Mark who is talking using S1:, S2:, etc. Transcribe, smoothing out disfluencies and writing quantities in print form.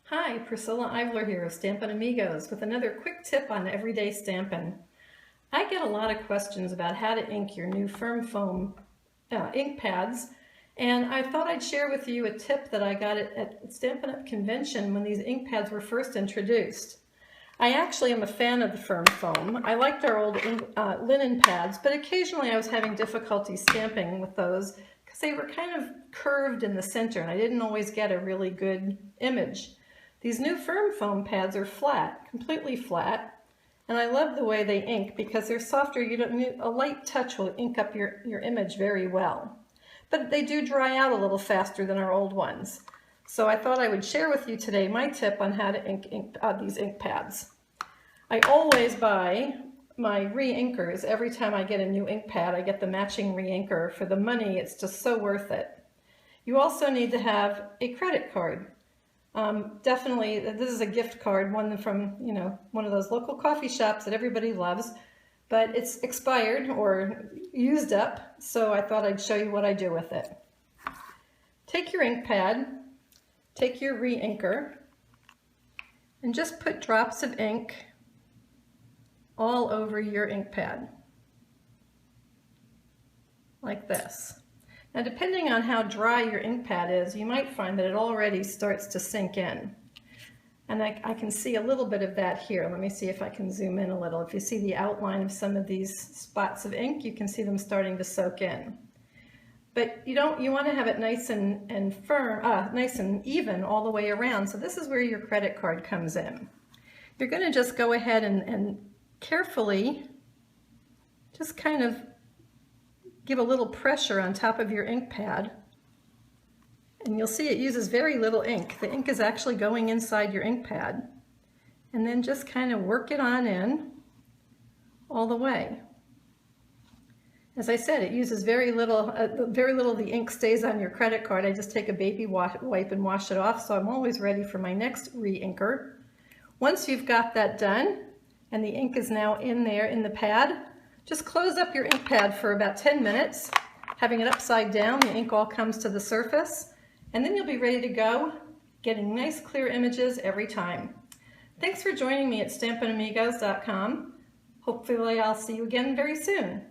S1: Hi, Priscilla Ivler here of Stampin' Amigos with another quick tip on everyday stampin'. I get a lot of questions about how to ink your new firm foam ink pads, and I thought I'd share with you a tip that I got at Stampin' Up! Convention when these ink pads were first introduced. I actually am a fan of the firm foam. I liked our old linen pads, but occasionally I was having difficulty stamping with those because they were kind of curved in the center and I didn't always get a really good image. These new firm foam pads are flat, completely flat, and I love the way they ink because they're softer. You don't need a light touch will ink up your image very well. But they do dry out a little faster than our old ones. So I thought I would share with you today my tip on how to ink these ink pads. I always buy my re-inkers every time I get a new ink pad. I get the matching re-inker. For the money, it's just so worth it. You also need to have a credit card. Definitely, this is a gift card, one from, one of those local coffee shops that everybody loves, but it's expired or used up, so I thought I'd show you what I do with it. Take your ink pad, take your re-inker, and just put drops of ink all over your ink pad, like this. Now, depending on how dry your ink pad is, you might find that it already starts to sink in. And I can see a little bit of that here. Let me see if I can zoom in a little. If you see the outline of some of these spots of ink, you can see them starting to soak in. But you want to have it nice and firm, nice and even all the way around. So this is where your credit card comes in. You're going to just go ahead and carefully just kind of give a little pressure on top of your ink pad, and you'll see it uses very little ink. The ink is actually going inside your ink pad, and then just kind of work it on in all the way. As I said, it uses very little of the ink stays on your credit card. I just take a baby wipe and wash it off, so I'm always ready for my next re-inker. Once you've got that done, and the ink is now in there in the pad, just close up your ink pad for about 10 minutes, having it upside down. The ink all comes to the surface, and then you'll be ready to go, getting nice clear images every time. Thanks for joining me at stampinamigos.com. Hopefully I'll see you again very soon.